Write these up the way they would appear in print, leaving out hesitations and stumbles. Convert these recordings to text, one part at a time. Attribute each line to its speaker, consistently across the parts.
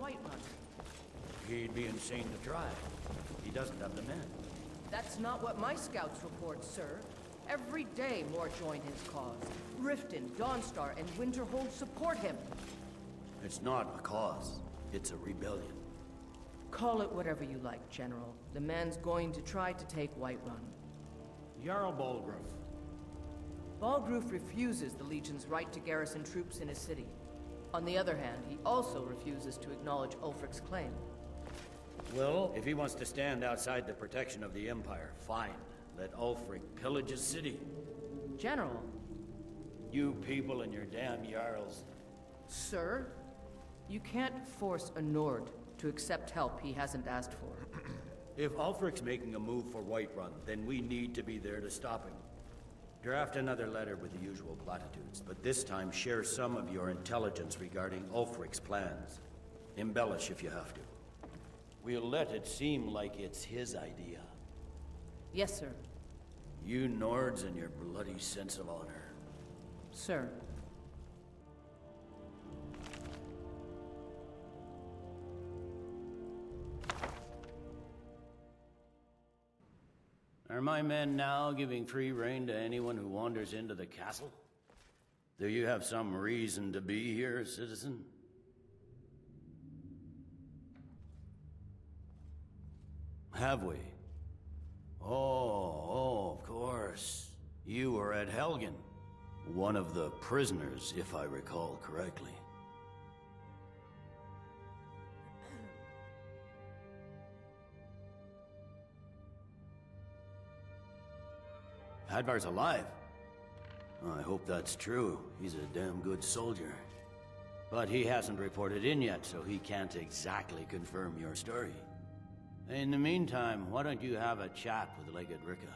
Speaker 1: Whiterun?
Speaker 2: He'd be insane to try. He doesn't have the men.
Speaker 1: That's not what my scouts report, sir. Every day more join his cause. Riften, Dawnstar, and Winterhold support him.
Speaker 2: It's not a cause. It's a rebellion.
Speaker 1: Call it whatever you like, General. The man's going to try to take Whiterun.
Speaker 2: Jarl Balgruuf.
Speaker 1: Balgruuf refuses the Legion's right to garrison troops in his city. On the other hand, he also refuses to acknowledge Ulfric's claim.
Speaker 2: Well, if he wants to stand outside the protection of the Empire, fine. Let Ulfric pillage his city.
Speaker 1: General.
Speaker 2: You people and your damn Jarls.
Speaker 1: Sir, you can't force a Nord to accept help he hasn't asked for.
Speaker 2: If Ulfric's making a move for Whiterun, then we need to be there to stop him. Draft another letter with the usual platitudes, but this time share some of your intelligence regarding Ulfric's plans. Embellish if you have to. We'll let it seem like it's his idea.
Speaker 1: Yes, sir.
Speaker 2: You Nords and your bloody sense of honor.
Speaker 1: Sir.
Speaker 2: Are my men now giving free rein to anyone who wanders into the castle? Do you have some reason to be here, citizen? Have we? Oh, of course. You were at Helgen. One of the prisoners, if I recall correctly. Hadvar's alive. I hope that's true. He's a damn good soldier. But he hasn't reported in yet, so he can't exactly confirm your story. In the meantime, why don't you have a chat with Legate Ricka?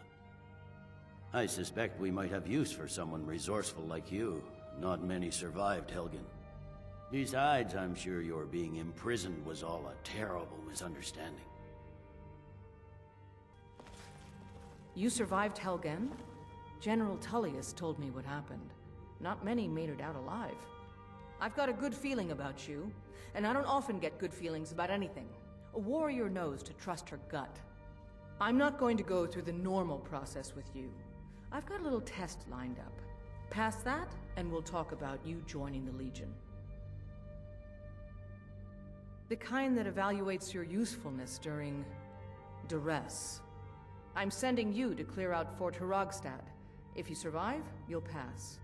Speaker 2: I suspect we might have use for someone resourceful like you. Not many survived Helgen. Besides, I'm sure your being imprisoned was all a terrible misunderstanding.
Speaker 1: You survived Helgen? General Tullius told me what happened. Not many made it out alive. I've got a good feeling about you, and I don't often get good feelings about anything. A warrior knows to trust her gut. I'm not going to go through the normal process with you. I've got a little test lined up. Pass that, and we'll talk about you joining the Legion. The kind that evaluates your usefulness during duress. I'm sending you to clear out Fort Hrogstad. If you survive, you'll pass.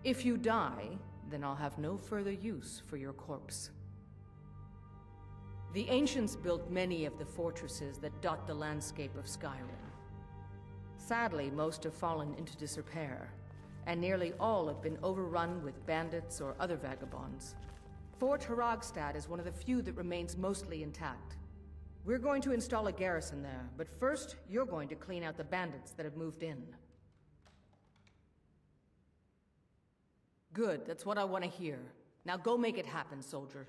Speaker 1: If you die, then I'll have no further use for your corpse. The ancients built many of the fortresses that dot the landscape of Skyrim. Sadly, most have fallen into disrepair, and nearly all have been overrun with bandits or other vagabonds. Fort Hrogstad is one of the few that remains mostly intact. We're going to install a garrison there, but first, you're going to clean out the bandits that have moved in. Good, that's what I want to hear. Now go make it happen, soldier.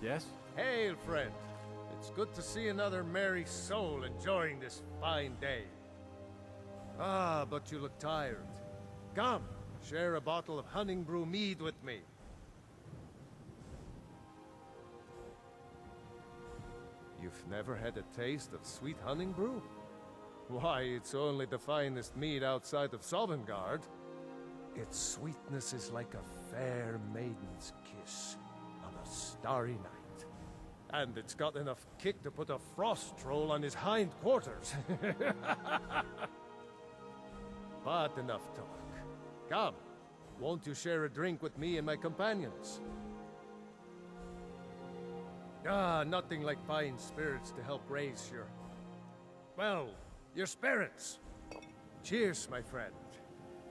Speaker 3: Yes?
Speaker 4: Hail, friend. It's good to see another merry soul enjoying this fine day. Ah, but you look tired. Come, share a bottle of Hunting Brew mead with me. You've never had a taste of sweet Hunting Brew? Why, it's only the finest mead outside of Sovngarde. Its sweetness is like a fair maiden's kiss on a starry night. And it's got enough kick to put a frost troll on his hind quarters. But enough talk. Come, won't you share a drink with me and my companions? Ah, nothing like fine spirits to help raise your... well, your spirits. Cheers, my friend.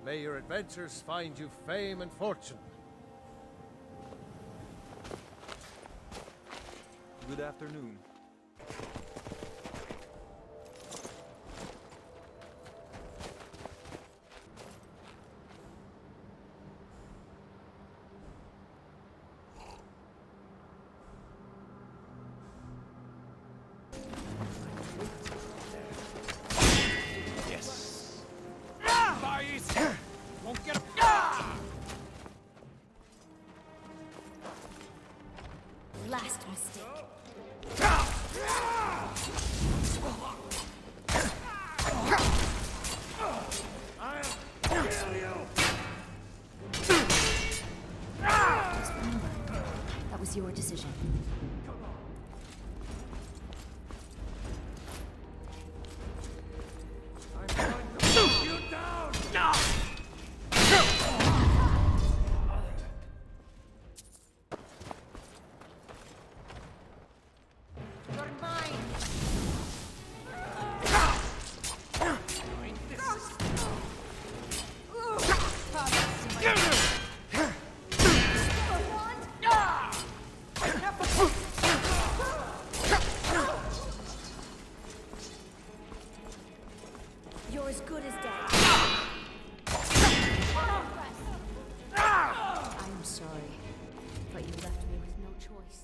Speaker 4: May your adventures find you fame and fortune.
Speaker 3: Good afternoon. last mistake.
Speaker 4: I'll kill you!
Speaker 3: Just remember, that was your decision.
Speaker 4: I'm going to put you down! No!
Speaker 1: You're mine!
Speaker 3: You're as good as dead. I'm sorry, but you left me with no choice.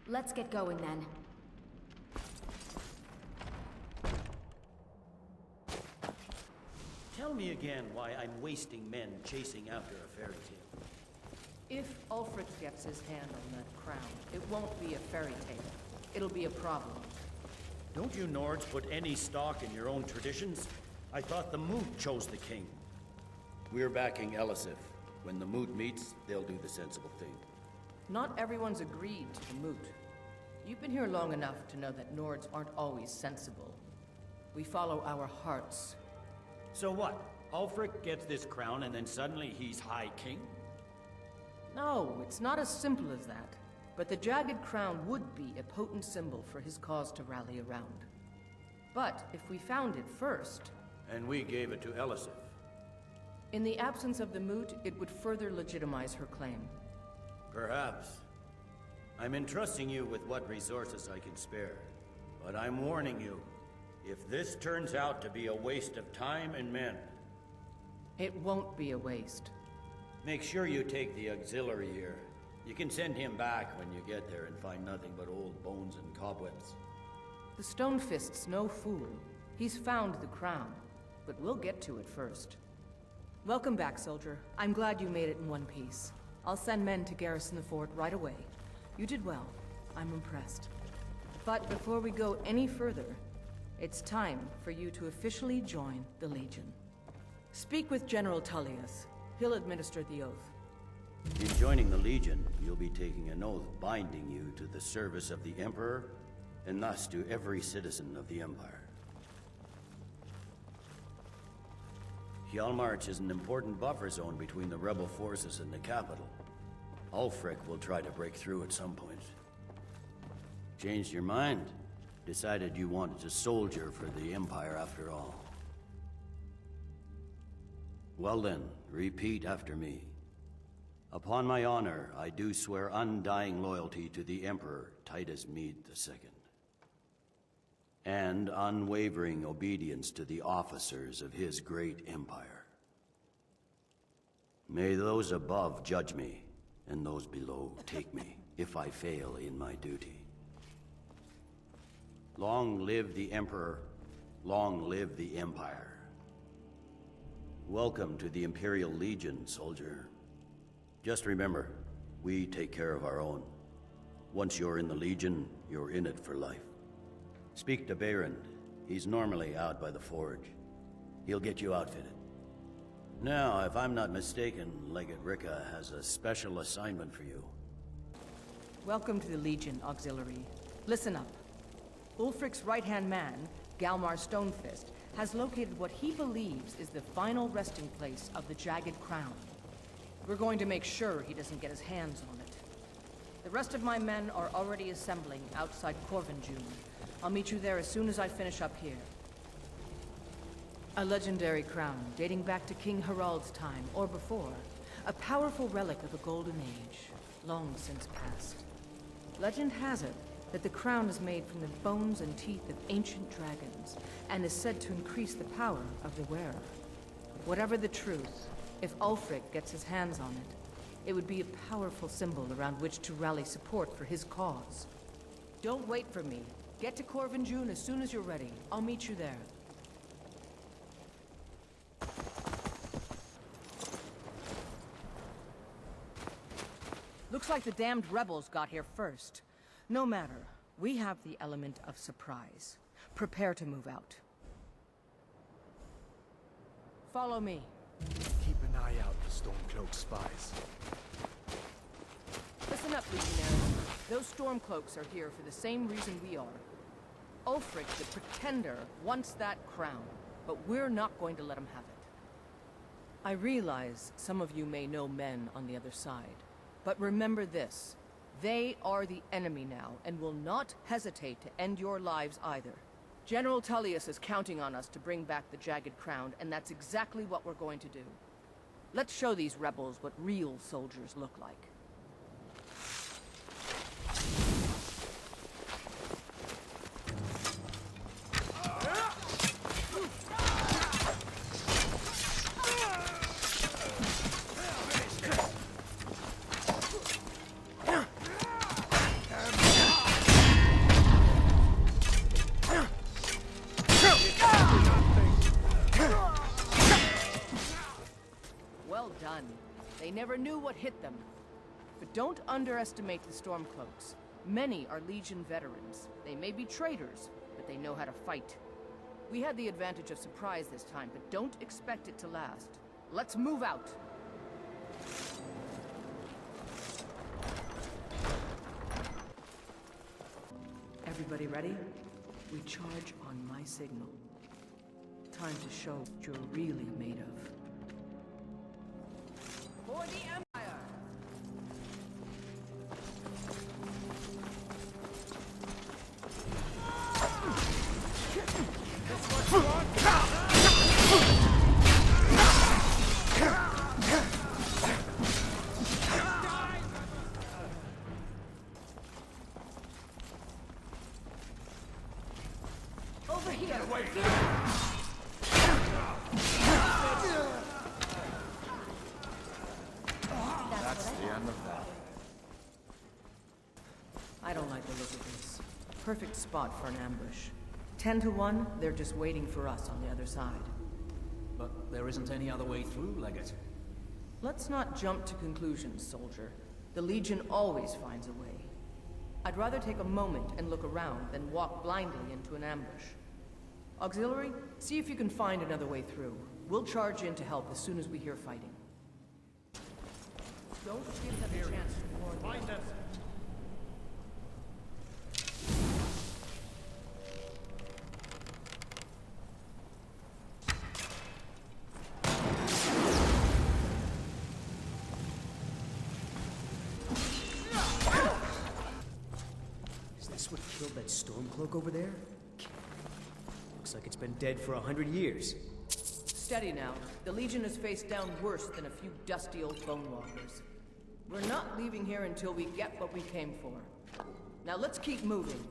Speaker 3: Let's get going then.
Speaker 2: Tell me again why I'm wasting men chasing after a fairy tale.
Speaker 1: If Ulfric gets his hand on that crown, it won't be a fairy tale. It'll be a problem.
Speaker 2: Don't you Nords put any stock in your own traditions? I thought the Moot chose the king. We're backing Elisif. When the Moot meets, they'll do the sensible thing.
Speaker 1: Not everyone's agreed to the moot. You've been here long enough to know that Nords aren't always sensible. We follow our hearts.
Speaker 2: So what? Ulfric gets this crown and then suddenly he's High King?
Speaker 1: No, it's not as simple as that. But the jagged crown would be a potent symbol for his cause to rally around. But if we found it first...
Speaker 2: And we gave it to Elisif.
Speaker 1: In the absence of the moot, it would further legitimize her claim.
Speaker 2: Perhaps. I'm entrusting you with what resources I can spare. But I'm warning you, if this turns out to be a waste of time and men...
Speaker 1: It won't be a waste.
Speaker 2: Make sure you take the auxiliary here. You can send him back when you get there and find nothing but old bones and cobwebs.
Speaker 1: The Stonefist's no fool. He's found the crown, but we'll get to it first. Welcome back, soldier. I'm glad you made it in one piece. I'll send men to garrison the fort right away. You did well. I'm impressed. But before we go any further, it's time for you to officially join the Legion. Speak with General Tullius. He'll administer the oath.
Speaker 2: In joining the Legion, you'll be taking an oath binding you to the service of the Emperor, and thus to every citizen of the Empire. Hjalmarch is an important buffer zone between the rebel forces and the capital. Ulfric will try to break through at some point. Changed your mind? Decided you wanted to soldier for the Empire after all. Well then, repeat after me. Upon my honor, I do swear undying loyalty to the Emperor Titus Mede II, and unwavering obedience to the officers of his great empire. May those above judge me, and those below take me, if I fail in my duty. Long live the Emperor, long live the Empire. Welcome to the Imperial Legion, soldier. Just remember, we take care of our own. Once you're in the Legion, you're in it for life. Speak to Behrend. He's normally out by the forge. He'll get you outfitted. Now, if I'm not mistaken, Legate Ricka has a special assignment for you.
Speaker 1: Welcome to the Legion, Auxiliary. Listen up. Ulfric's right-hand man, Galmar Stonefist, has located what he believes is the final resting place of the Jagged Crown. We're going to make sure he doesn't get his hands on it. The rest of my men are already assembling outside Corvinjune. I'll meet you there as soon as I finish up here. A legendary crown dating back to King Harald's time, or before. A powerful relic of a golden age, long since past. Legend has it that the crown is made from the bones and teeth of ancient dragons, and is said to increase the power of the wearer. Whatever the truth, if Ulfric gets his hands on it, it would be a powerful symbol around which to rally support for his cause. Don't wait for me. Get to Corvinjune as soon as you're ready. I'll meet you there. Looks like the damned rebels got here first. No matter. We have the element of surprise. Prepare to move out. Follow me.
Speaker 5: Keep an eye out for Stormcloak spies.
Speaker 1: Listen up, Legionnaires. Those Stormcloaks are here for the same reason we are. Ulfric, the Pretender, wants that crown, but we're not going to let him have it. I realize some of you may know men on the other side, but remember this. They are the enemy now, and will not hesitate to end your lives either. General Tullius is counting on us to bring back the Jagged Crown, and that's exactly what we're going to do. Let's show these rebels what real soldiers look like. Well done. They never knew what hit them. But don't underestimate the Stormcloaks. Many are Legion veterans. They may be traitors, but they know how to fight. We had the advantage of surprise this time, but don't expect it to last. Let's move out. Everybody ready? We charge on my signal. Time to show what you're really made of. For the Empire! Over here!
Speaker 5: That's the end of that.
Speaker 1: I don't like the look of this. Perfect spot for an ambush. 10 to 1, they're just waiting for us on the other side.
Speaker 6: But there isn't any other way through, Legate.
Speaker 1: Let's not jump to conclusions, soldier. The Legion always finds a way. I'd rather take a moment and look around than walk blindly into an ambush. Auxiliary, see if you can find another way through. We'll charge in to help as soon as we hear fighting. Don't give them a chance to warn you.
Speaker 5: Find them.
Speaker 7: Is this what killed that Stormcloak over there? Looks like it's been dead for 100 years.
Speaker 1: Steady now. The Legion has faced down worse than a few dusty old bone walkers. We're not leaving here until we get what we came for. Now let's keep moving.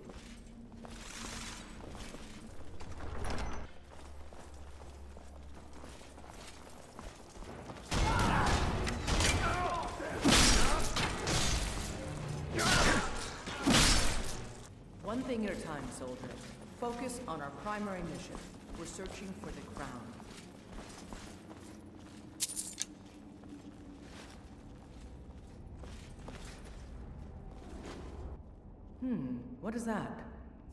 Speaker 1: One thing at a time, soldier. Focus on our primary mission. We're searching for the crown. What is that?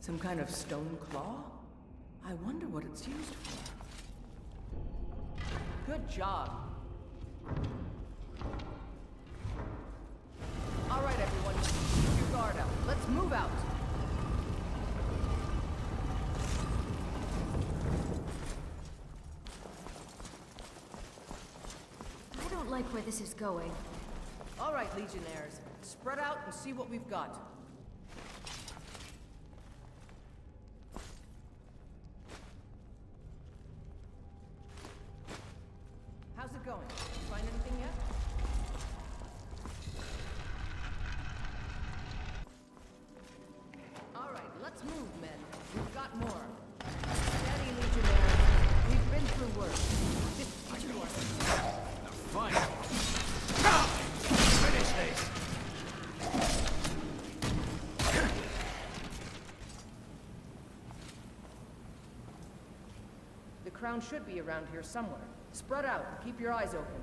Speaker 1: Some kind of stone claw? I wonder what it's used for. Good job. All right, everyone. Keep your guard up. Let's move out.
Speaker 3: I don't like where this is going.
Speaker 1: All right, Legionnaires. Spread out and see what we've got. How's it going? Find anything yet? All right, let's move, men. We've got more. Steady, Legionnaires. We've been through worse. This is yours.
Speaker 6: Fine. Finish this!
Speaker 1: The crown should be around here somewhere. Spread out and keep your eyes open.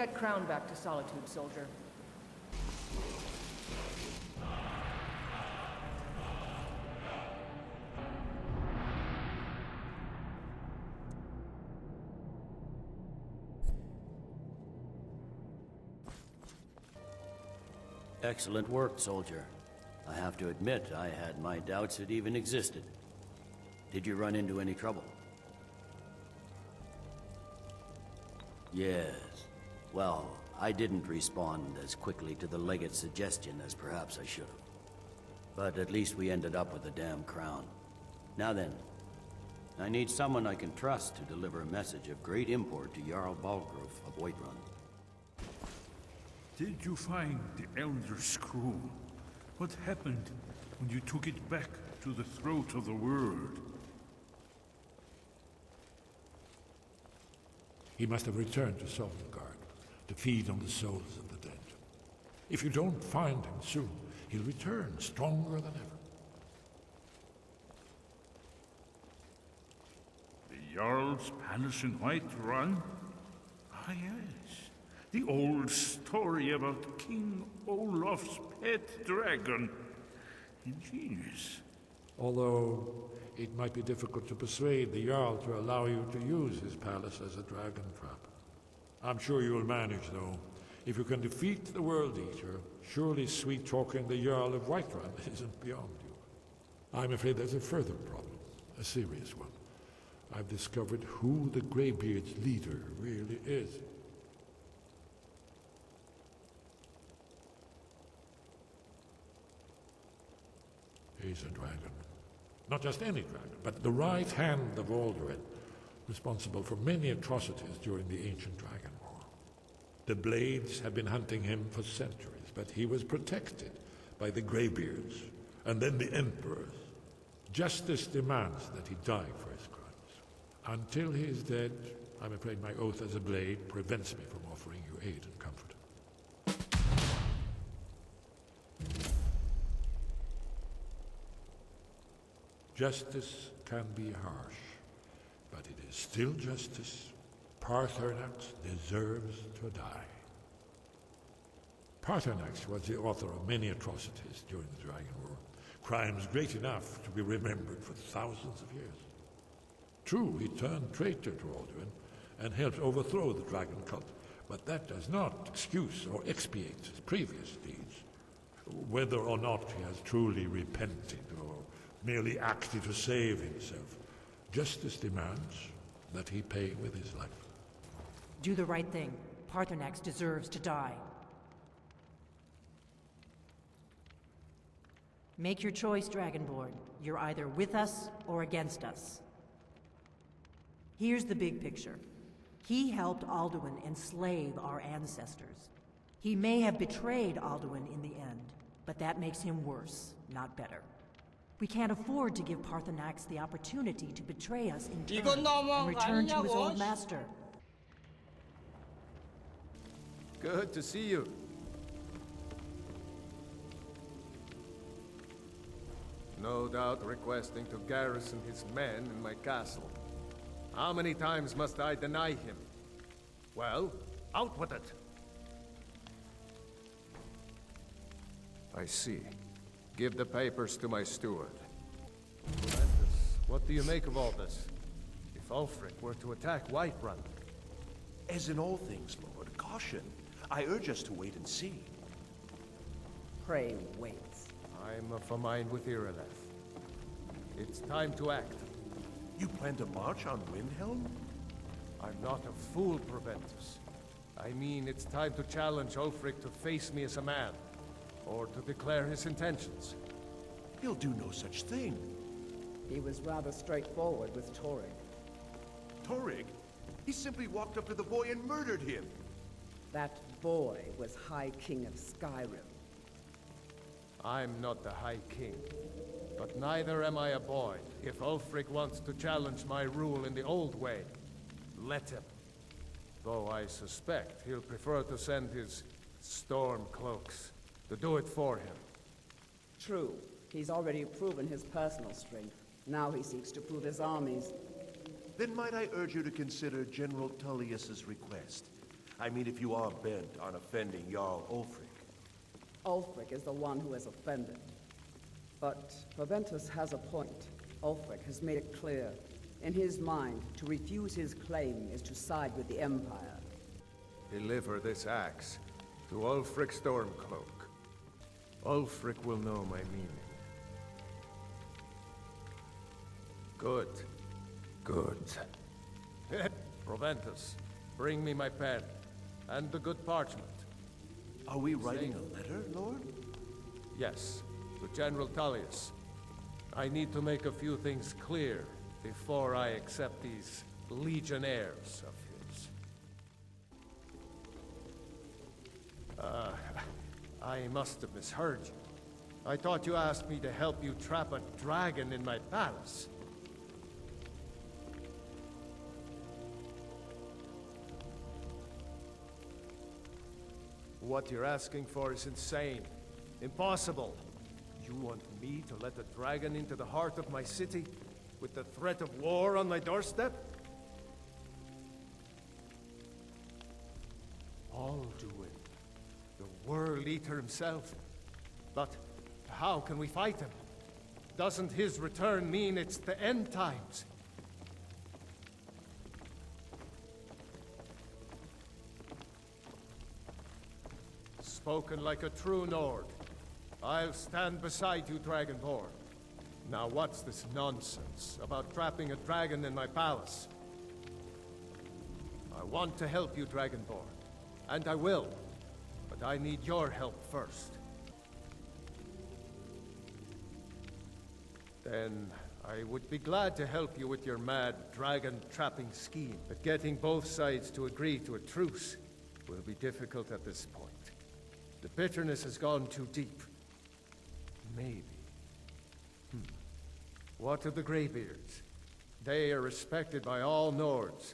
Speaker 1: that crown back to Solitude, soldier.
Speaker 2: Excellent work, soldier. I have to admit, I had my doubts it even existed. Did you run into any trouble? Yes. Well, I didn't respond as quickly to the legate's suggestion as perhaps I should have. But at least we ended up with the damn crown. Now then, I need someone I can trust to deliver a message of great import to Jarl Balgrove of Whiterun.
Speaker 8: Did you find the Elder Scroll? What happened when you took it back to the throat of the world?
Speaker 9: He must have returned to Sovngarde to feed on the souls of the dead. If you don't find him soon, he'll return stronger than ever.
Speaker 8: The Jarl's Palace in Whiterun? Ah, yes. The old story about King Olaf's pet dragon. Ingenious.
Speaker 9: Although it might be difficult to persuade the Jarl to allow you to use his palace as a dragon trap. I'm sure you'll manage, though. If you can defeat the World Eater, surely sweet-talking the Jarl of Whiterun isn't beyond you. I'm afraid there's a further problem, a serious one. I've discovered who the Greybeard's leader really is. He's a dragon. Not just any dragon, but the right hand of Alduin, responsible for many atrocities during the ancient Dragon War. The Blades have been hunting him for centuries, but he was protected by the Greybeards, and then the Emperors. Justice demands that he die for his crimes. Until he is dead, I'm afraid my oath as a Blade prevents me from offering you aid and comfort. Justice can be harsh, but it is still justice. Paarthurnax deserves to die. Paarthurnax was the author of many atrocities during the Dragon War, crimes great enough to be remembered for thousands of years. True, he turned traitor to Alduin and helped overthrow the dragon cult, but that does not excuse or expiate his previous deeds. Whether or not he has truly repented or merely acted to save himself, justice demands that he pay with his life.
Speaker 10: Do the right thing. Paarthurnax deserves to die. Make your choice, Dragonborn. You're either with us or against us. Here's the big picture. He helped Alduin enslave our ancestors. He may have betrayed Alduin in the end, but that makes him worse, not better. We can't afford to give Paarthurnax the opportunity to betray us in turn and return to his old master.
Speaker 4: Good to see you. No doubt requesting to garrison his men in my castle. How many times must I deny him? Well, out with it! I see. Give the papers to my steward. Atlas, what do you make of all this? If Ulfric were to attack Whiterun?
Speaker 11: As in all things, Lord, caution. I urge us to wait and see.
Speaker 12: Pray wait.
Speaker 4: I'm of a mind with Irileth. It's time to act.
Speaker 11: You plan to march on Windhelm?
Speaker 4: I'm not a fool, Proventus. I mean, it's time to challenge Ulfric to face me as a man. Or to declare his intentions.
Speaker 11: He'll do no such thing.
Speaker 12: He was rather straightforward with Torrig.
Speaker 11: Torrig? He simply walked up to the boy and murdered him.
Speaker 12: That boy was High King of Skyrim.
Speaker 4: I'm not the High King. But neither am I a boy. If Ulfric wants to challenge my rule in the old way, let him. Though I suspect he'll prefer to send his storm cloaks to do it for him.
Speaker 12: True. He's already proven his personal strength. Now he seeks to prove his armies.
Speaker 11: Then might I urge you to consider General Tullius's request? I mean, if you are bent on offending Jarl Ulfric.
Speaker 12: Ulfric is the one who has offended. But Proventus has a point. Ulfric has made it clear. In his mind, to refuse his claim is to side with the Empire.
Speaker 4: Deliver this axe to Ulfric Stormcloak. Ulfric will know my meaning. Good. Good. Proventus, bring me my pen and the good parchment.
Speaker 11: Are we writing a letter, Lord?
Speaker 4: Yes, to General Tullius. I need to make a few things clear before I accept these legionnaires of his. I must have misheard you. I thought you asked me to help you trap a dragon in my palace. What you're asking for is insane. Impossible. You want me to let a dragon into the heart of my city with the threat of war on my doorstep? Alduin, the World Eater himself. But how can we fight him? Doesn't his return mean it's the end times? Spoken like a true Nord. I'll stand beside you, Dragonborn. Now what's this nonsense about trapping a dragon in my palace? I want to help you, Dragonborn. And I will. But I need your help first. Then I would be glad to help you with your mad dragon-trapping scheme. But getting both sides to agree to a truce will be difficult at this point. The bitterness has gone too deep. Maybe. What of the Greybeards? They are respected by all Nords.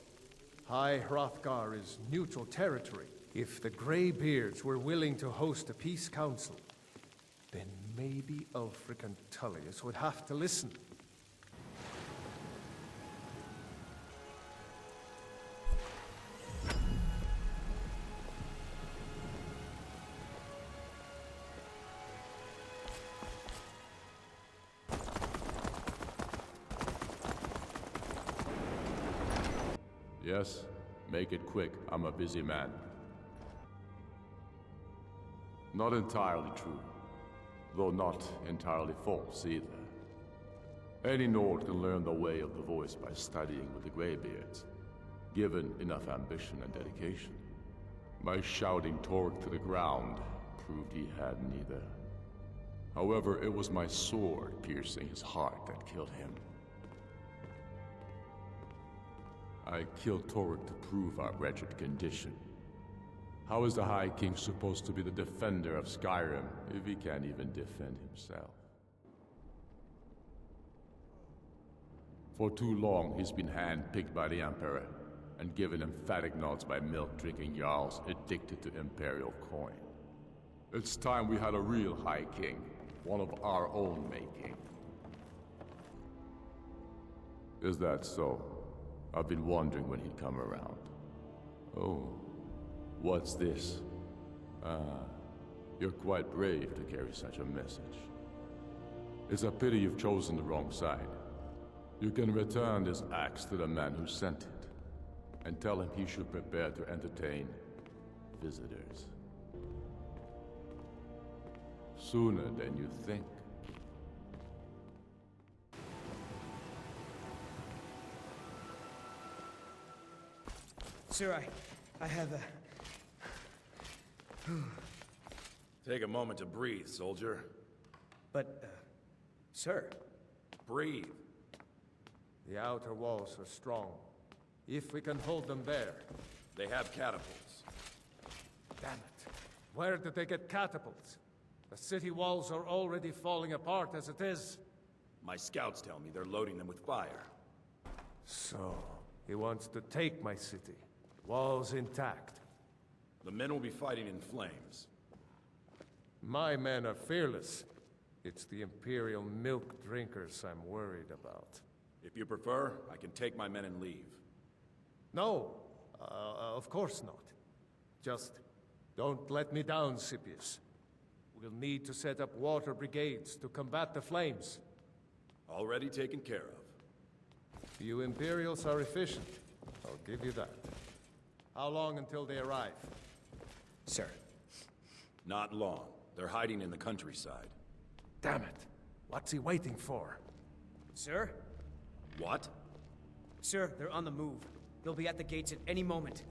Speaker 4: High Hrothgar is neutral territory. If the Greybeards were willing to host a peace council, then maybe Ulfric and Tullius would have to listen.
Speaker 13: Yes, make it quick. I'm a busy man. Not entirely true, though not entirely false either. Any Nord can learn the way of the voice by studying with the Greybeards, given enough ambition and dedication. My shouting Torg to the ground proved he had neither. However, it was my sword piercing his heart that killed him. I killed Torg to prove our wretched condition. How is the High King supposed to be the defender of Skyrim if he can't even defend himself? For too long, he's been handpicked by the Emperor and given emphatic nods by milk-drinking Jarls addicted to Imperial coin. It's time we had a real High King, one of our own making. Is that so? I've been wondering when he'd come around. Oh, what's this? You're quite brave to carry such a message. It's a pity you've chosen the wrong side. You can return this axe to the man who sent it, and tell him he should prepare to entertain visitors. Sooner than you think.
Speaker 7: Sir, I have a...
Speaker 14: Take a moment to breathe, soldier.
Speaker 7: But, sir...
Speaker 14: Breathe.
Speaker 4: The outer walls are strong. If we can hold them there.
Speaker 14: They have catapults.
Speaker 4: Damn it. Where did they get catapults? The city walls are already falling apart as it is.
Speaker 14: My scouts tell me they're loading them with fire.
Speaker 4: So, he wants to take my city. Walls intact.
Speaker 14: The men will be fighting in flames.
Speaker 4: My men are fearless. It's the Imperial milk drinkers I'm worried about.
Speaker 14: If you prefer, I can take my men and leave.
Speaker 4: No, of course not. Just don't let me down, Scipius. We'll need to set up water brigades to combat the flames.
Speaker 14: Already taken care of.
Speaker 4: You Imperials are efficient. I'll give you that. How long until they arrive?
Speaker 7: Sir.
Speaker 14: Not long. They're hiding in the countryside.
Speaker 4: Damn it. What's he waiting for?
Speaker 7: Sir?
Speaker 14: What?
Speaker 7: Sir, they're on the move. They'll be at the gates at any moment.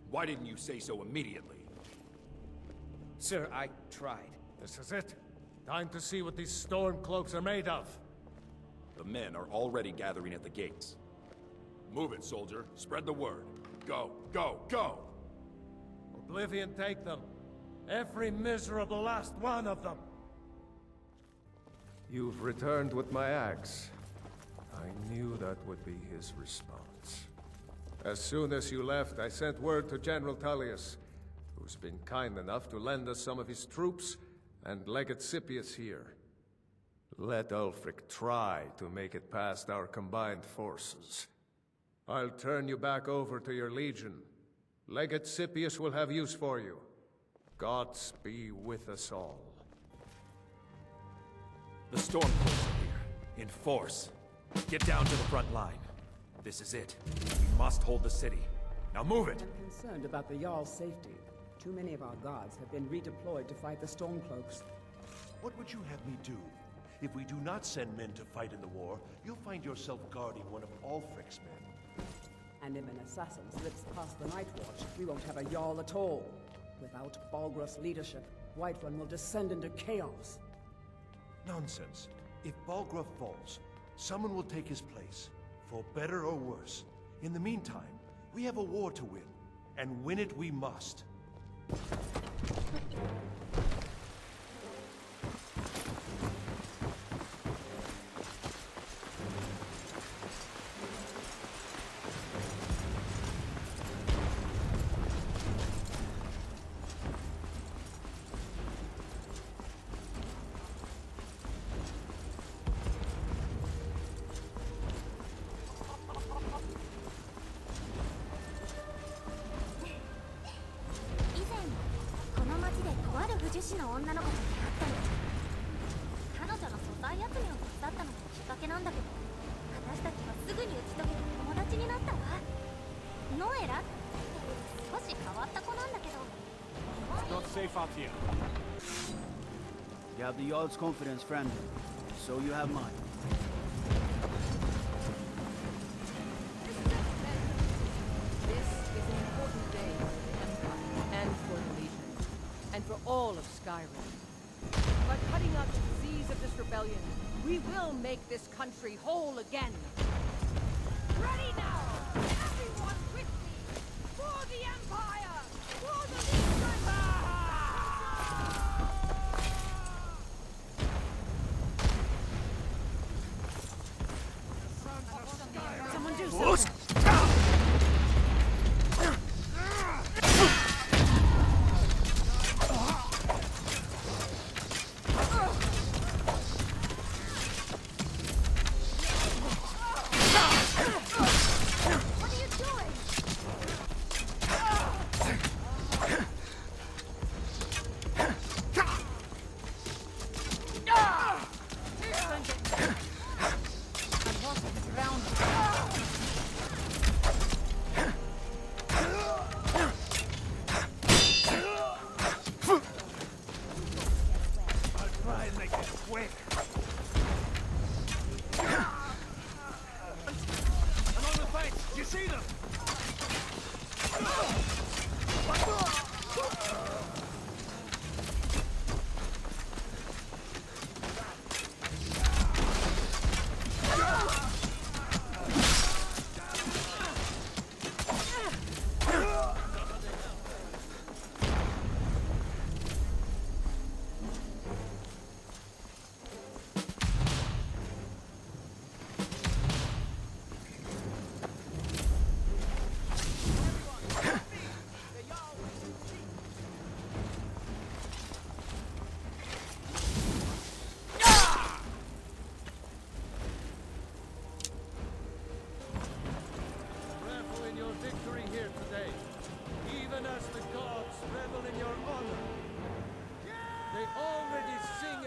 Speaker 14: Why didn't you say so immediately?
Speaker 7: Sir, I tried.
Speaker 4: This is it. Time to see what these storm cloaks are made of.
Speaker 14: The men are already gathering at the gates. Move it, soldier. Spread the word. Go, go, go!
Speaker 4: Oblivion take them. Every miserable last one of them. You've returned with my axe. I knew that would be his response. As soon as you left, I sent word to General Tullius, who's been kind enough to lend us some of his troops, and Legate Scipius here. Let Ulfric try to make it past our combined forces. I'll turn you back over to your legion. Legate Scipius will have use for you. Gods be with us all.
Speaker 14: The storm cloaks are here, in force. Get down to the front line. This is it. We must hold the city. Now move it!
Speaker 12: I'm concerned about the Jarl's safety. Too many of our guards have been redeployed to fight the Stormcloaks.
Speaker 11: What would you have me do? If we do not send men to fight in the war, you'll find yourself guarding one of Ulfric's men.
Speaker 12: And if an assassin slips past the Night Watch, we won't have a Jarl at all. Without Balgraf's leadership, Whiterun will descend into chaos.
Speaker 11: Nonsense. If Balgraf falls, someone will take his place, for better or worse. In the meantime, we have a war to win, and win it we must.
Speaker 6: You have the Jarl's confidence, friend. So you have mine.
Speaker 1: This is an important day for the Empire and for the Legion, and for all of Skyrim. By cutting out the disease of this rebellion, we will make this country whole again. Ready now! Everyone with me! For the Empire! For the Legion! Someone do something!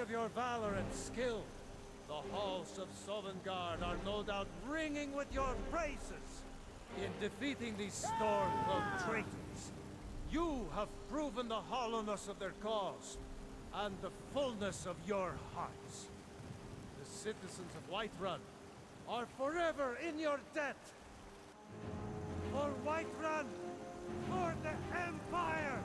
Speaker 4: of your valor and skill. The halls of Sovngarde are no doubt ringing with your praises. In defeating these Stormcloak traitors, you have proven the hollowness of their cause, and the fullness of your hearts. The citizens of Whiterun are forever in your debt. For Whiterun, for the Empire!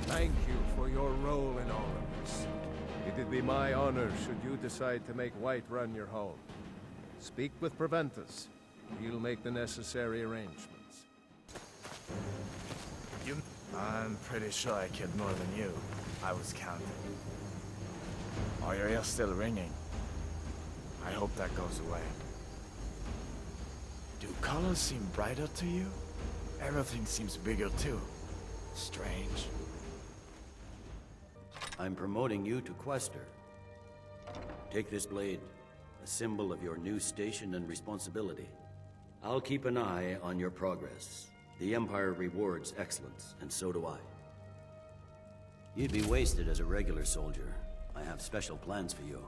Speaker 4: Thank you for your role in all of this. It'd be my honor should you decide to make Whiterun your home. Speak with Preventus. He'll make the necessary arrangements.
Speaker 5: I'm pretty sure I killed more than you. I was counting. Oh, your ear's still ringing. I hope that goes away. Do colors seem brighter to you? Everything seems bigger too. Strange.
Speaker 2: I'm promoting you to Quester. Take this blade, a symbol of your new station and responsibility. I'll keep an eye on your progress. The Empire rewards excellence, and so do I. You'd be wasted as a regular soldier. I have special plans for you.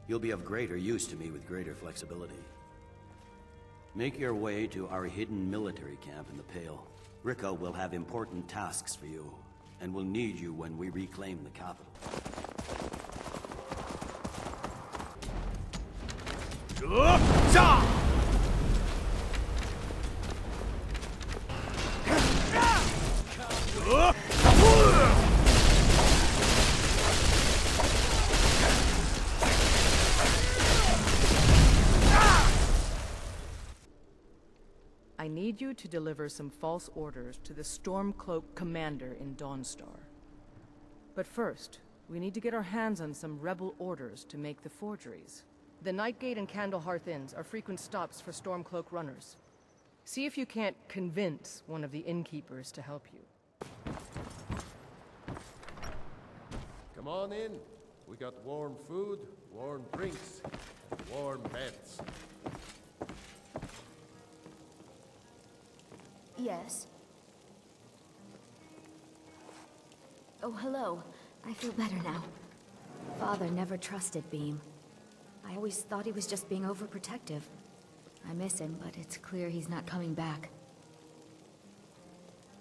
Speaker 2: You'll be of greater use to me with greater flexibility. Make your way to our hidden military camp in the Pale. Rika will have important tasks for you, and will need you when we reclaim the capital.
Speaker 1: I need you to deliver some false orders to the Stormcloak commander in Dawnstar. But first, we need to get our hands on some rebel orders to make the forgeries. The Nightgate and Candlehearth Inns are frequent stops for Stormcloak runners. See if you can't convince one of the innkeepers to help you.
Speaker 4: Come on in. We got warm food, warm drinks, and warm beds.
Speaker 3: Yes. Oh, hello. I feel better now. Father never trusted Beam. I always thought he was just being overprotective. I miss him, but it's clear he's not coming back.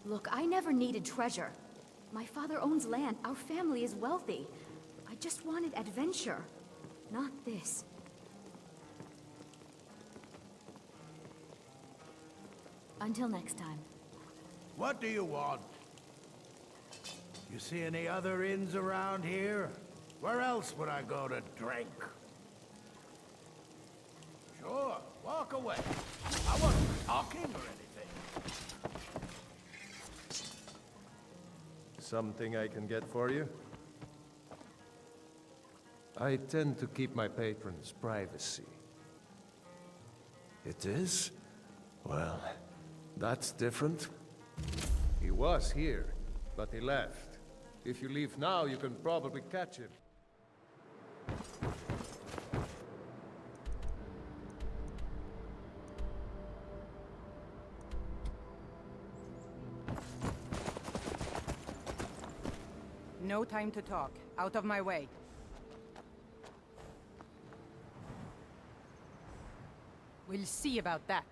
Speaker 3: Look, I never needed treasure. My father owns land. Our family is wealthy. I just wanted adventure, not this. Until next time.
Speaker 15: What do you want? You see any other inns around here? Where else would I go to drink? Sure, walk away. I wasn't talking or anything.
Speaker 4: Something I can get for you? I tend to keep my patrons' privacy. It is? Well, that's different. He was here, but he left. If you leave now, you can probably catch him.
Speaker 16: No time to talk. Out of my way. We'll see about that.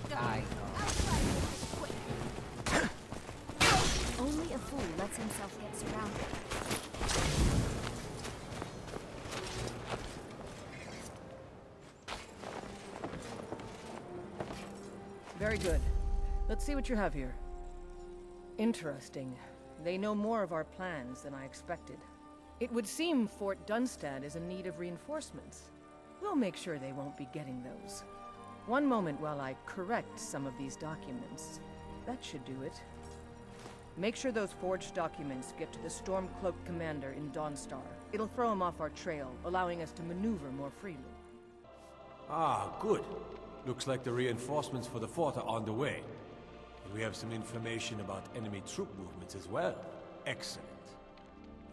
Speaker 16: Die.
Speaker 3: Only a fool lets himself get surrounded.
Speaker 1: Very good. Let's see what you have here. Interesting. They know more of our plans than I expected. It would seem Fort Dunstad is in need of reinforcements. We'll make sure they won't be getting those. One moment while I correct some of these documents. That should do it. Make sure those forged documents get to the Stormcloak commander in Dawnstar. It'll throw him off our trail, allowing us to maneuver more freely.
Speaker 17: Ah, good. Looks like the reinforcements for the fort are on the way. And we have some information about enemy troop movements as well. Excellent.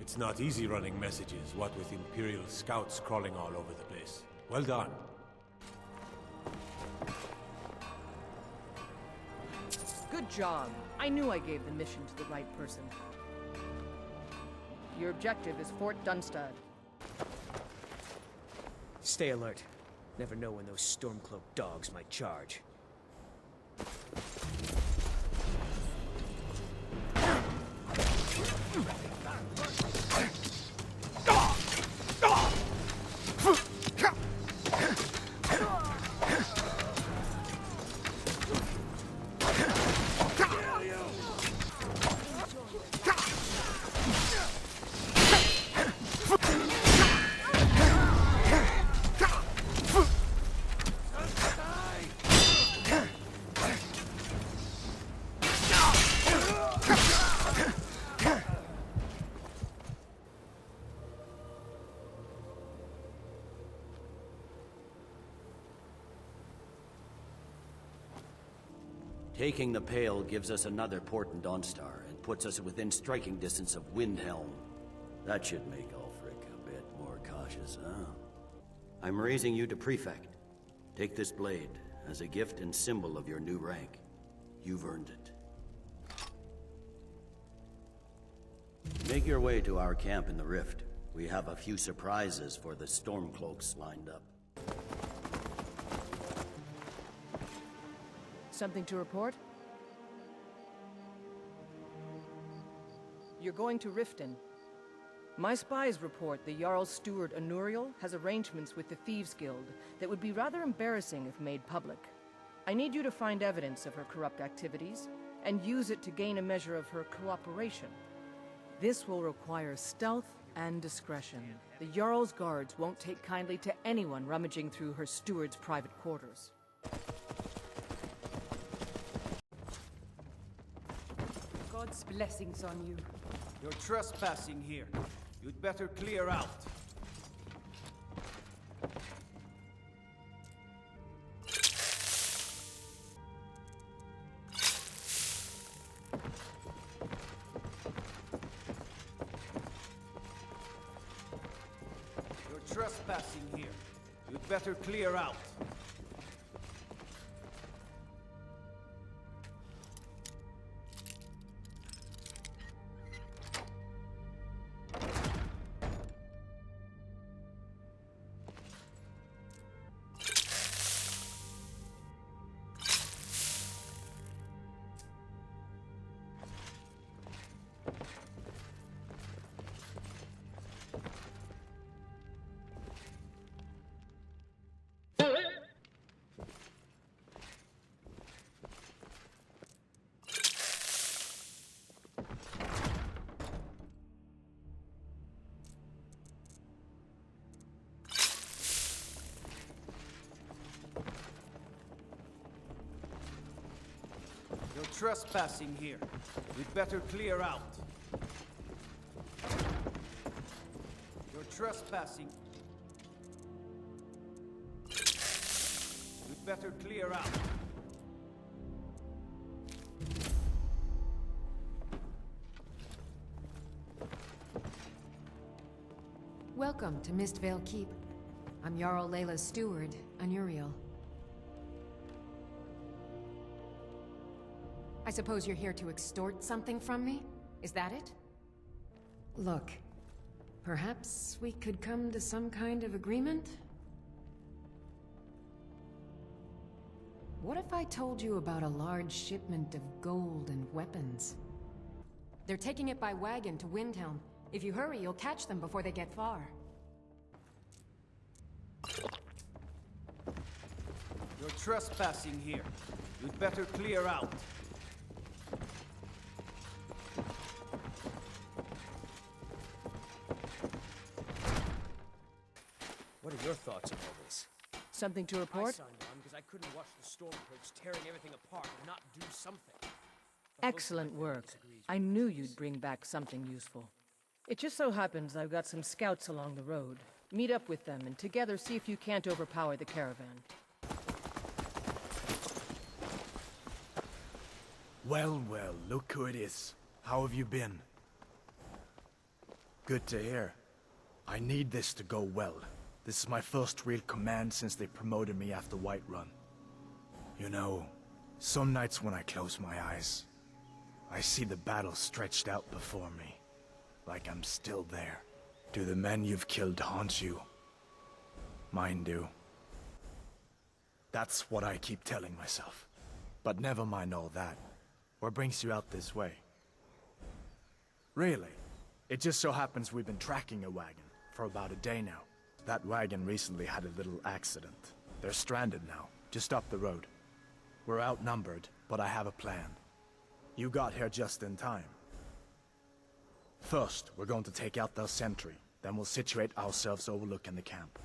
Speaker 17: It's not easy running messages, what with Imperial scouts crawling all over the place. Well done.
Speaker 1: Good job. I knew I gave the mission to the right person. Your objective is Fort Dunstad.
Speaker 7: Stay alert. Never know when those Stormcloak dogs might charge.
Speaker 2: Taking the Pale gives us another port in Dawnstar and puts us within striking distance of Windhelm. That should make Ulfric a bit more cautious, huh? I'm raising you to Prefect. Take this blade as a gift and symbol of your new rank. You've earned it. Make your way to our camp in the Rift. We have a few surprises for the Stormcloaks lined up.
Speaker 1: Something to report? You're going to Riften. My spies report the Jarl's steward Anuriel has arrangements with the Thieves Guild that would be rather embarrassing if made public. I need you to find evidence of her corrupt activities and use it to gain a measure of her cooperation. This will require stealth and discretion. The Jarl's guards won't take kindly to anyone rummaging through her steward's private quarters.
Speaker 16: God's blessings on you.
Speaker 6: You're trespassing here. You'd better clear out. You're trespassing here. You'd better clear out. You're trespassing here. You'd better clear out. You're trespassing. You'd better clear out.
Speaker 18: Welcome to Mistvale Keep. I'm Jarl Layla's steward, Anuriel. I suppose you're here to extort something from me? Is that it? Look, perhaps we could come to some kind of agreement? What if I told you about a large shipment of gold and weapons? They're taking it by wagon to Windhelm. If you hurry, you'll catch them before they get far.
Speaker 6: You're trespassing here. You'd better clear out.
Speaker 7: What are your thoughts on all this?
Speaker 1: Something to
Speaker 7: I
Speaker 1: report?
Speaker 7: signed on because I couldn't watch the Stormcloaks tearing everything apart and not do something.
Speaker 1: Excellent work. I knew you'd bring back something useful. It just so happens I've got some scouts along the road. Meet up with them and together see if you can't overpower the caravan.
Speaker 5: Well, well, look who it is. How have you been? Good to hear. I need this to go well. This is my first real command since they promoted me after Whiterun. You know, Some nights when I close my eyes, I see the battle stretched out before me, like I'm still there. Do the men you've killed haunt you? Mine do. That's what I keep telling myself. But never mind all that. What brings you out this way? Really? It just so happens we've been tracking a wagon for about a day now. That wagon recently had a little accident. They're stranded now, just up the road. We're outnumbered, but I have a plan. You got here just in time. First, we're going to take out their sentry. Then we'll situate ourselves overlooking the camp.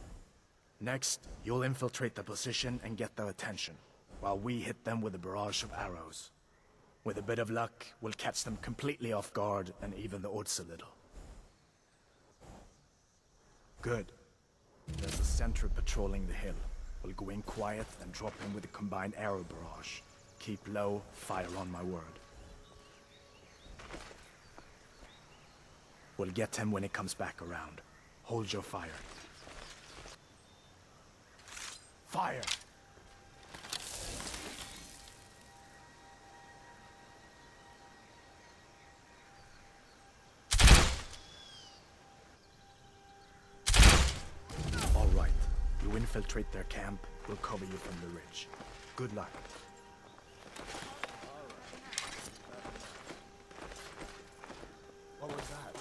Speaker 5: Next, you'll infiltrate the position and get their attention, while we hit them with a barrage of arrows. With a bit of luck, we'll catch them completely off guard and even the odds a little. Good. There's a sentry patrolling the hill. We'll go in quiet and drop him with a combined arrow barrage. Keep low, fire on my word. We'll get him when he comes back around. Hold your fire. Fire! All right. You infiltrate their camp, we'll cover you from the ridge. Good luck. What was that?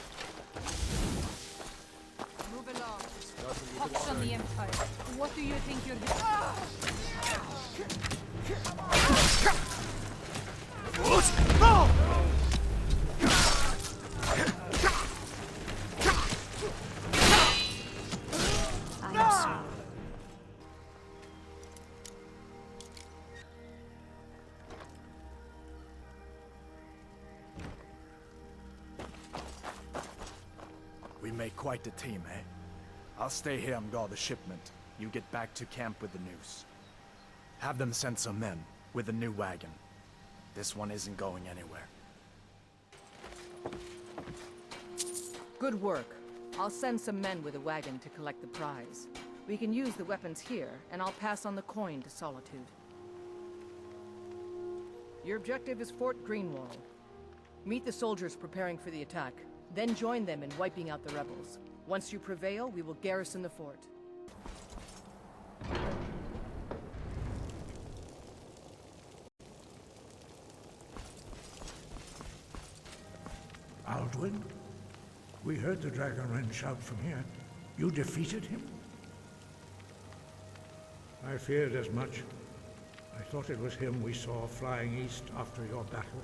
Speaker 1: Move along. Pox on the Empire. What do you think you're doing?
Speaker 3: I'm sorry.
Speaker 5: We make quite the team, eh? I'll stay here and guard the shipment. You get back to camp with the news. Have them send some men with a new wagon. This one isn't going anywhere.
Speaker 1: Good work. I'll send some men with a wagon to collect the prize. We can use the weapons here, and I'll pass on the coin to Solitude. Your objective is Fort Greenwall. Meet the soldiers preparing for the attack, then join them in wiping out the rebels. Once you prevail, we will garrison the fort.
Speaker 8: Alduin? We heard the Dragonren shout from here. You defeated him? I feared as much. I thought it was him we saw flying east after your battle.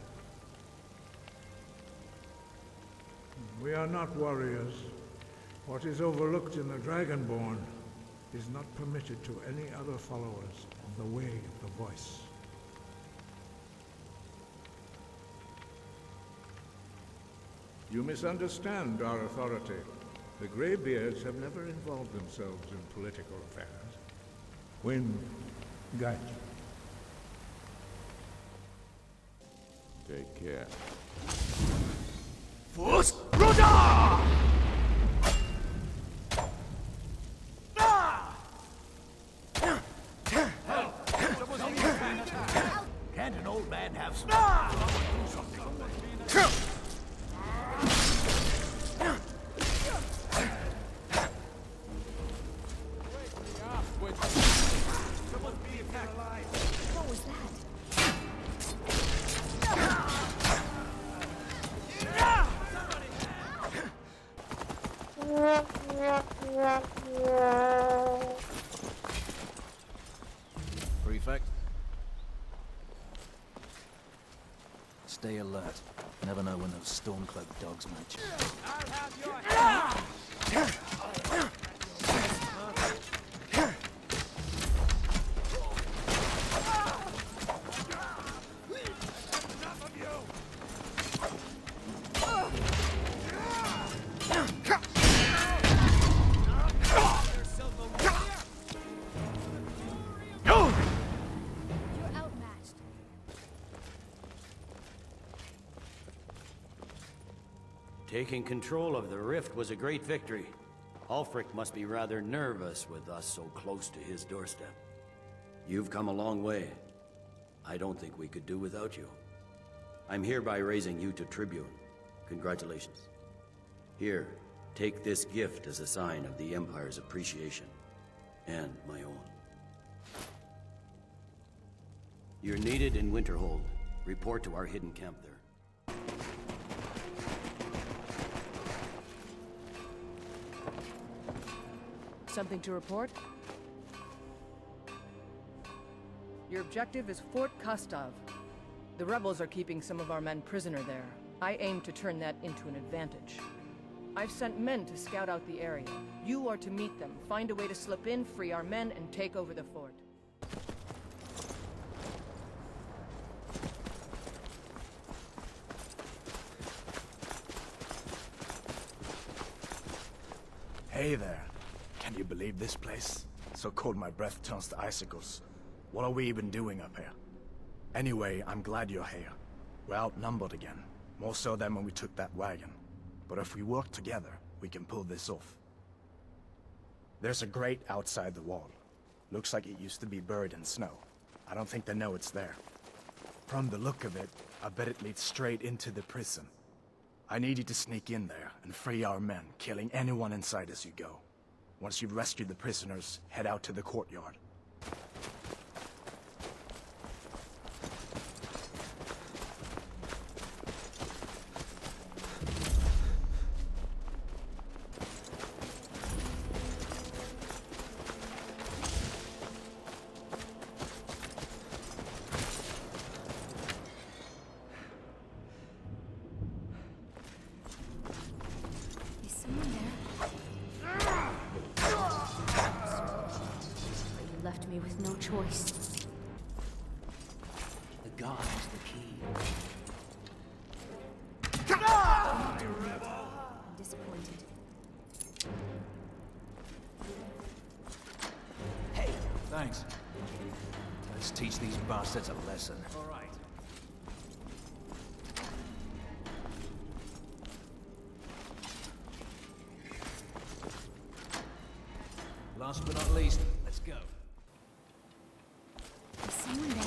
Speaker 8: We are not warriors. What is overlooked in the Dragonborn is not permitted to any other followers of the Way of the Voice. You misunderstand our authority. The Greybeards have never involved themselves in political affairs. Wind, guide you.
Speaker 13: Take care.
Speaker 15: Force Roda! Can't an old man have some?
Speaker 3: What was that?
Speaker 6: Prefect. Stay alert. Never know when those Stormcloak dogs might
Speaker 2: Taking control of the rift was a great victory. Ulfric must be rather nervous with us so close to his doorstep. You've come a long way. I don't think we could do without you. I'm hereby raising you to Tribune. Congratulations. Here, take this gift as a sign of the Empire's appreciation. And my own. You're needed in Winterhold. Report to our hidden camp there.
Speaker 1: Something to report? Your objective is Fort Kostov. The rebels are keeping some of our men prisoner there. I aim to turn that into an advantage. I've sent men to scout out the area. You are to meet them, find a way to slip in, free our men, and take over the fort.
Speaker 5: Hey there. Can you believe this place? So cold my breath turns to icicles. What are we even doing up here? Anyway, I'm glad you're here. We're outnumbered again. More so than when we took that wagon. But if we work together, we can pull this off. There's a grate outside the wall. Looks like it used to be buried in snow. I don't think they know it's there. From the look of it, I bet it leads straight into the prison. I need you to sneak in there and free our men, killing anyone inside as you go. Once you've rescued the prisoners, head out to the courtyard.
Speaker 3: Choice.
Speaker 7: The god is the key.
Speaker 3: I'm disappointed.
Speaker 14: Hey, thanks. Let's teach these bastards a lesson.
Speaker 7: All right.
Speaker 14: Last but not least, let's go.
Speaker 3: Someone there.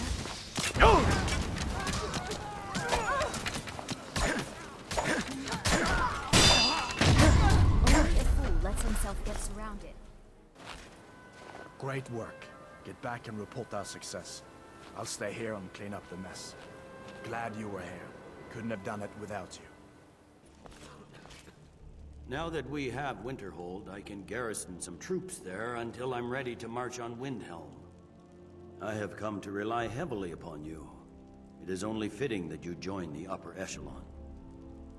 Speaker 3: Only a fool lets himself get surrounded.
Speaker 5: Great work. Get back and report our success. I'll stay here and clean up the mess. Glad you were here. Couldn't have done it without you.
Speaker 2: Now that we have Winterhold, I can garrison some troops there until I'm ready to march on Windhelm. I have come to rely heavily upon you. It is only fitting that you join the upper echelon.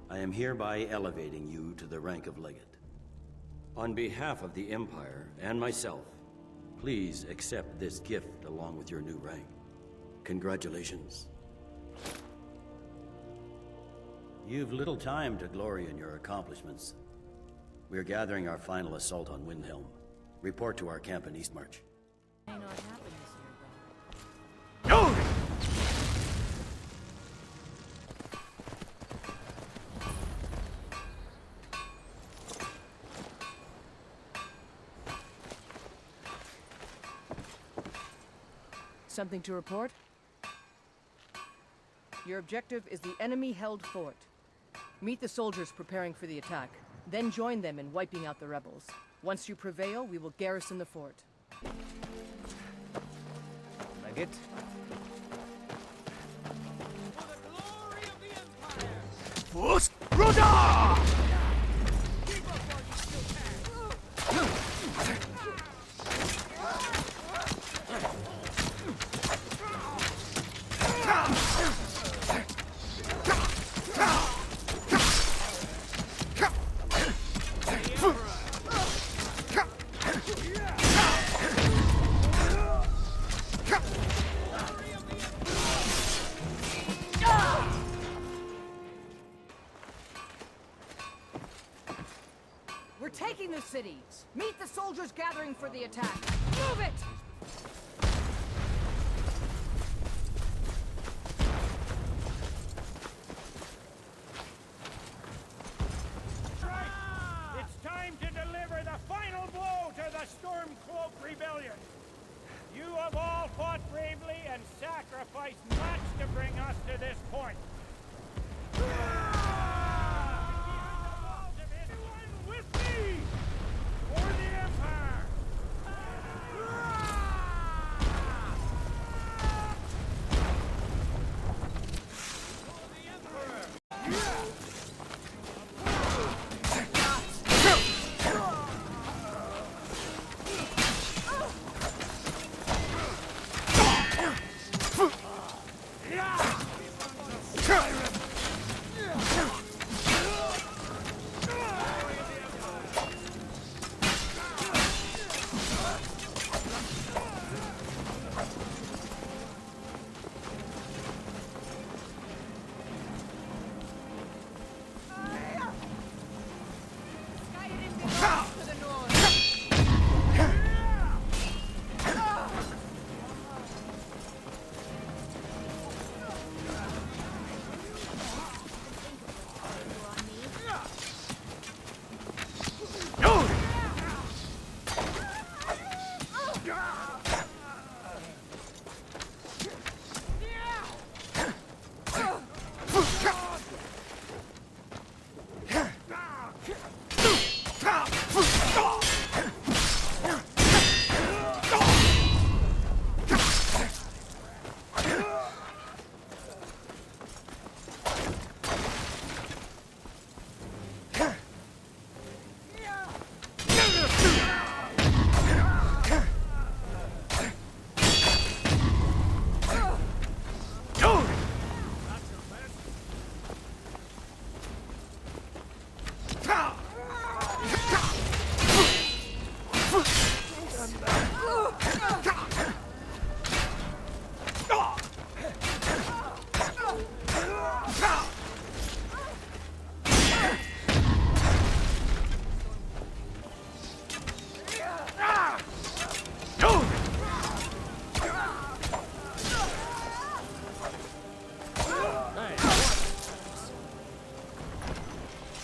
Speaker 2: I am hereby elevating you to the rank of Legate. On behalf of the Empire and myself, please accept this gift along with your new rank. Congratulations. You've little time to glory in your accomplishments. We're gathering our final assault on Windhelm. Report to our camp in Eastmarch.
Speaker 1: May not happen this year, Something to report? Your objective is the enemy-held fort. Meet the soldiers preparing for the attack, then join them in wiping out the rebels. Once you prevail, we will garrison the fort.
Speaker 7: Legate?
Speaker 5: Fust Rudder!
Speaker 1: We're taking the city! Meet the soldiers gathering for the attack! Move it!
Speaker 19: It's time to deliver the final blow to the Stormcloak Rebellion! You have all fought bravely and sacrificed much to bring us to this point. Anyone with me? For the Empire!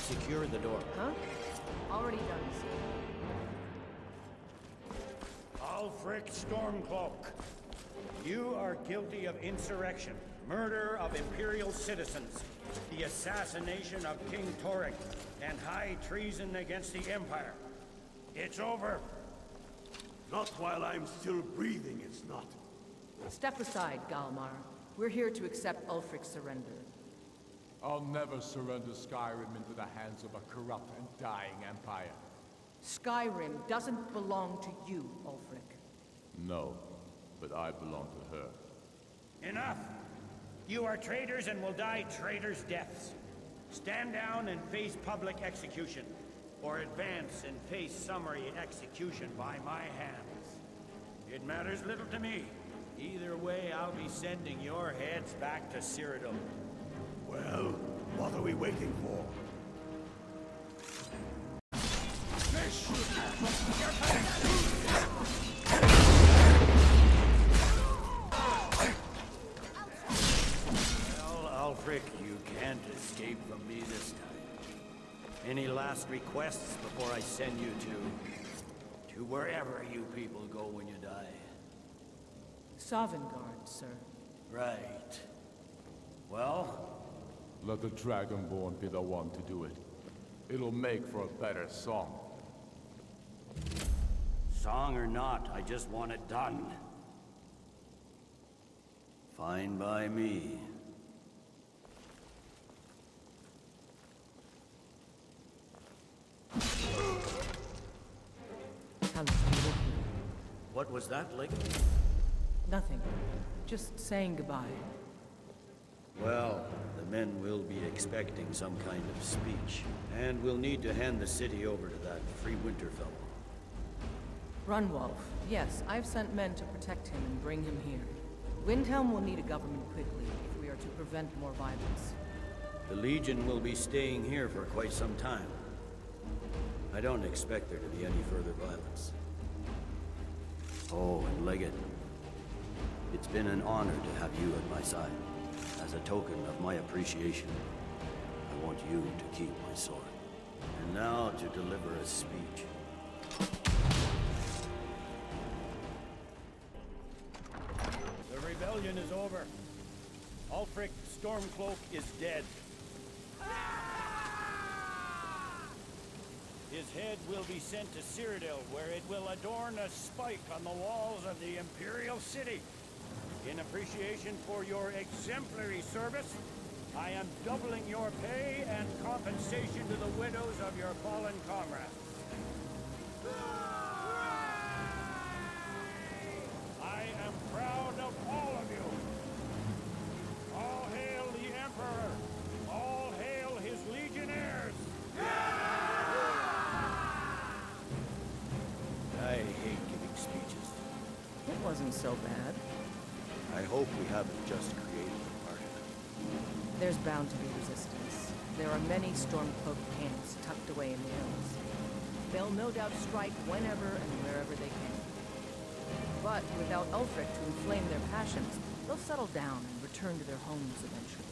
Speaker 2: Secure the door.
Speaker 1: Huh? Already done.
Speaker 19: Ulfric Stormcloak, you are guilty of insurrection, murder of Imperial citizens, the assassination of King Torek, and high treason against the Empire. It's over.
Speaker 11: Not while I'm still breathing, it's not.
Speaker 1: Step aside, Galmar. We're here to accept Ulfric's surrender.
Speaker 13: I'll never surrender Skyrim into the hands of a corrupt and dying empire.
Speaker 1: Skyrim doesn't belong to you, Ulfric.
Speaker 13: No, but I belong to her.
Speaker 19: Enough! You are traitors and will die traitors' deaths. Stand down and face public execution, or advance and face summary execution by my hands. It matters little to me. Either way, I'll be sending your heads back to Cyrodiil.
Speaker 11: Well, what are we waiting for?
Speaker 2: Well, Ulfric, you can't escape from me this time. Any last requests before I send you to wherever you people go when you die?
Speaker 1: Sovngarde, sir.
Speaker 2: Right. Well?
Speaker 13: Let the Dragonborn be the one to do it. It'll make for a better song.
Speaker 2: Song or not, I just want it done. Fine by me. What was that, Link?
Speaker 1: Nothing. Just saying goodbye.
Speaker 2: Well, the men will be expecting some kind of speech, and we'll need to hand the city over to that free winter fellow.
Speaker 1: Runwolf. Yes, I've sent men to protect him and bring him here. Windhelm will need a government quickly if we are to prevent more violence.
Speaker 2: The Legion will be staying here for quite some time. I don't expect there to be any further violence. Oh, and Leggett, it's been an honor to have you at my side. As a token of my appreciation, I want you to keep my sword. And now to deliver a speech.
Speaker 19: The rebellion rebellion is over. Ulfric Stormcloak is dead. His head will be sent to Cyrodiil, where it will adorn a spike on the walls of the Imperial City. In appreciation for your exemplary service, I am doubling your pay and compensation to the widows of your fallen comrades. I am proud of all of you. All hail the Emperor! All hail his legionnaires!
Speaker 2: I hate giving speeches.
Speaker 1: It wasn't so bad.
Speaker 2: I hope we haven't just created a martyr.
Speaker 1: There's bound to be resistance. There are many Stormcloak camps tucked away in the hills. They'll no doubt strike whenever and wherever they can. But without Ulfric to inflame their passions, they'll settle down and return to their homes eventually.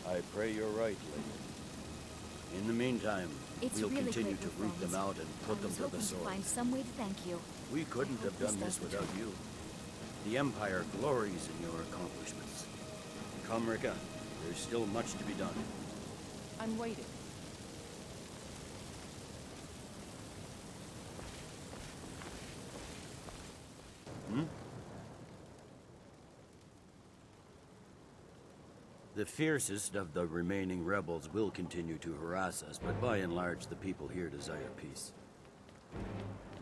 Speaker 2: I pray you're right, lady. In the meantime, we'll
Speaker 3: really
Speaker 2: continue
Speaker 3: great
Speaker 2: to
Speaker 3: with
Speaker 2: root
Speaker 3: friends.
Speaker 2: them out and put them to the
Speaker 3: To
Speaker 2: sword.
Speaker 3: find some way to thank you.
Speaker 2: We couldn't have done this without you. The Empire glories in your accomplishments. Come, Rika. There's still much to be done.
Speaker 1: I'm waiting.
Speaker 2: The fiercest of the remaining rebels will continue to harass us, but by and large, the people here desire peace.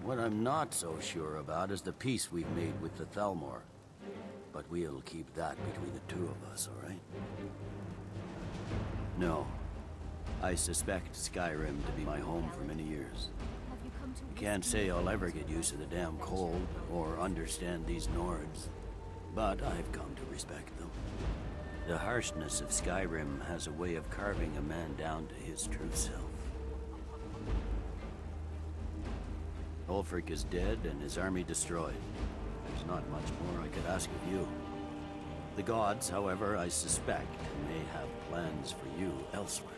Speaker 2: What I'm not so sure about is the peace we've made with the Thalmor. But we'll keep that between the two of us, all right? No. I suspect Skyrim to be my home for many years. I can't say I'll ever get used to the damn cold or understand these Nords, but I've come to respect them. The harshness of Skyrim has a way of carving a man down to his true self. Ulfric is dead and his army destroyed. There's not much more I could ask of you. The gods, however, I suspect, may have plans for you elsewhere.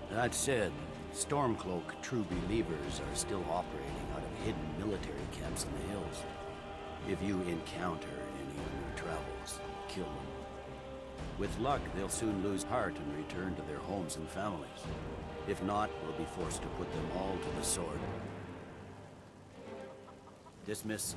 Speaker 2: That said, Stormcloak true believers are still operating out of hidden military camps in the hills. If you encounter any on your travels, kill them. With luck, they'll soon lose heart and return to their homes and families. If not, we'll be forced to put them all to the sword. Dismiss.